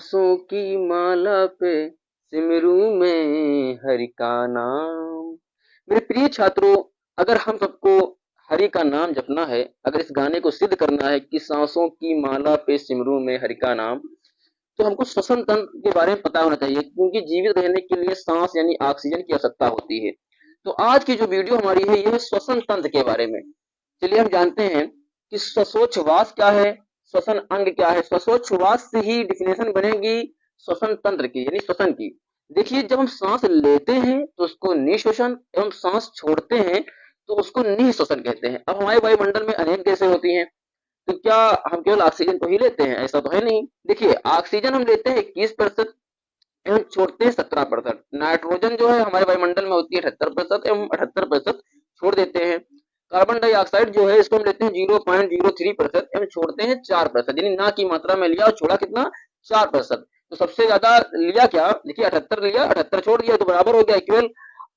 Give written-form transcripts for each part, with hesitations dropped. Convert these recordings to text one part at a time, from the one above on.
सांसों की माला पे सिमरू में हरि का नाम। मेरे प्रिय छात्रों, अगर हम सबको हरि का नाम जपना है, अगर इस गाने को सिद्ध करना है कि सांसों की माला पे सिमरू में हरि का नाम, तो हमको श्वसन तंत्र के बारे में पता होना चाहिए, क्योंकि जीवित रहने के लिए सांस यानी ऑक्सीजन की आवश्यकता होती है। तो आज की जो वीडियो हमारी है, यह है श्वसन तंत्र के बारे में। चलिए हम जानते हैं कि श्वासोच्छ्वास क्या है, श्वसन अंग क्या है। श्वासोच्छ्वास से ही डिफिनेशन बनेगी श्वसन तंत्र की यानी श्वसन की। देखिए, जब हम सांस लेते हैं तो उसको निश्वसन एवं सांस छोड़ते हैं तो उसको निःश्वसन कहते हैं। अब हमारे वायुमंडल में अनेक गैसें होती हैं, तो क्या हम केवल ऑक्सीजन को ही लेते हैं? ऐसा तो है नहीं। देखिए, ऑक्सीजन हम लेते हैं 21% एवं छोड़ते हैं 17%। नाइट्रोजन जो है हमारे वायुमंडल में होती है 78% एवं 78% छोड़ देते हैं। कार्बन डाइऑक्साइड जो है इसको हम लेते हैं 0.03% एवं छोड़ते हैं 4%, यानी ना की मात्रा में लिया और छोड़ा कितना? 4%। तो सबसे ज्यादा लिया क्या? देखिए 78 लिया, 78 छोड़ दिया, तो बराबर हो गया, इक्वल।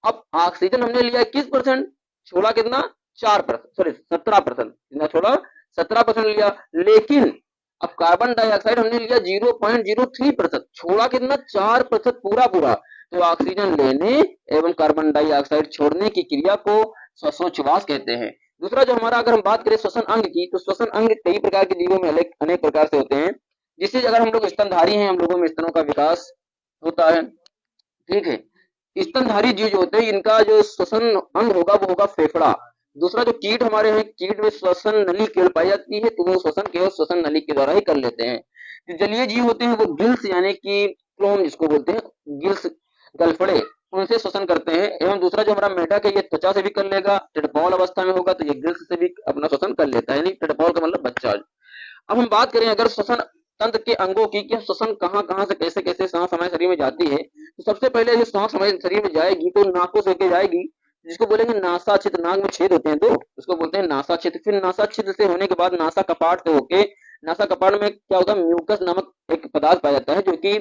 अब ऑक्सीजन हमने लिया 21%, छोड़ा कितना? 4%, सॉरी 17%। कितना छोड़ा? 17% लिया। लेकिन अब कार्बन डाइऑक्साइड हमने लिया 0.03%, छोड़ा कितना? 4% पूरा पूरा। तो ऑक्सीजन लेने एवं कार्बन डाइऑक्साइड छोड़ने की क्रिया को श्वासोच्छ्वास कहते हैं। दूसरा जो हमारा, अगर हम बात करें श्वसन अंग की, तो श्वसन अंग कई प्रकार के जीवों में अनेक प्रकार से होते हैं। जिससे अगर हम लोग स्तनधारी हैं, हम लोगों में स्तनों का विकास होता है, ठीक है। स्तनधारी जीव जो होते हैं, इनका जो श्वसन अंग होगा वो होगा फेफड़ा। दूसरा जो कीट हमारे हैं, कीट में श्वसन नली केवल पाई जाती है, तो वो श्वसन केवल श्वसन नली के द्वारा ही कर लेते हैं। जो जलीय जीव होते हैं वो गिल्स यानी कि क्लोम जिसको बोलते हैं, गिल्स गलफड़े, उनसे श्वसन करते हैं। एवं दूसरा जो हमारा मेढक है, ये त्वचा से भी कर लेगा, टेडपॉल अवस्था में होगा तो ये गिल्स से भी अपना श्वसन कर लेता है, यानी टेडपॉल का मतलब बच्चा। अब हम बात करें अगर श्वसन तंत्र के अंगों की, कि श्वसन कहाँ कहाँ से कैसे कैसे सांस हमारे शरीर में जाती है, तो सबसे पहले जो सांस हमारे शरीर में जाएगी तो नाकों से होकर जाएगी, जिसको बोलेंगे नासा छिद्र। नाक में छेद होते हैं दो, उसको बोलते हैं नासा छिद्र। फिर नासा छिद्र से होने के बाद नासा कपाट से होके, नासा कपाट में क्या होता है? म्यूकस नामक एक पदार्थ पाया जाता है जो कि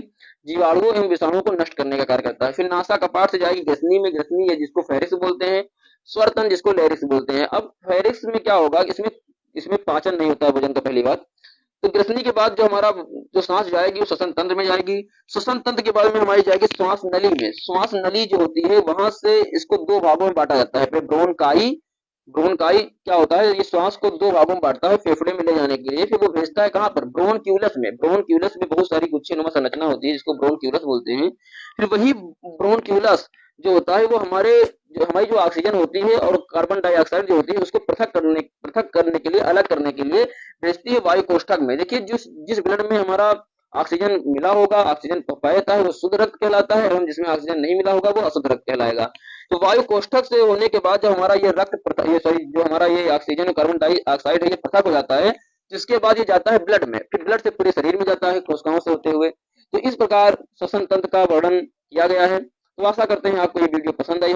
जीवाणुओं एवं विषाणुओं को नष्ट करने का कार्य करता है। फिर नासा कपाट से जाएगी ग्रसनी में, ग्रसनी है जिसको फेरिक्स बोलते हैं, स्वरतंत्र जिसको लैरिक्स बोलते हैं। अब फेरिक्स में क्या होगा? इसमें इसमें पाचन नहीं होता है भोजन का, पहली बात। तो ग्रसनी के बाद जो हमारा जो सांस जाएगी वो श्वसन तंत्र में जाएगी। श्वसन तंत्र के बाद में हमारी जाएगी श्वास नली में। श्वास नली जो होती है, वहां से इसको दो भागों में बांटा जाता है। फिर ब्रोनकाई, ब्रोनकाई क्या होता है? ये श्वास को दो भागों में बांटता है फेफड़े में ले जाने के लिए। फिर वो भेजता है कहाँ पर? ब्रोनक्यूलस में। ब्रोनक्यूलस में बहुत सारी गुच्छेनुमा संरचना होती है जिसको ब्रोनक्यूलस बोलते हैं। फिर वही ब्रोनक्यूलस जो होता है वो हमारी जो ऑक्सीजन होती है और कार्बन डाइऑक्साइड जो होती है उसको पृथक करने के लिए, अलग करने के लिए भेजती है वायु कोष्ठक में। देखिए, जिस जिस ब्लड में हमारा ऑक्सीजन मिला होगा, ऑक्सीजन पाया जाता है, वो शुद्ध रक्त कहलाता है, एवं जिसमें ऑक्सीजन नहीं मिला होगा वो अशुद्ध रक्त कहलाएगा। तो वायु कोष्ठक से होने के बाद जब हमारा ये रक्त ये सॉरी जो हमारा ये ऑक्सीजन और कार्बन डाइऑक्साइड है ये पृथक हो जाता है, जिसके बाद ये जाता है ब्लड में, फिर ब्लड से पूरे शरीर में जाता है कोशिकाओं से होते हुए। तो इस प्रकार श्वसन तंत्र का वर्णन किया गया है। तो आशा करते हैं आपको ये वीडियो पसंद आई हो।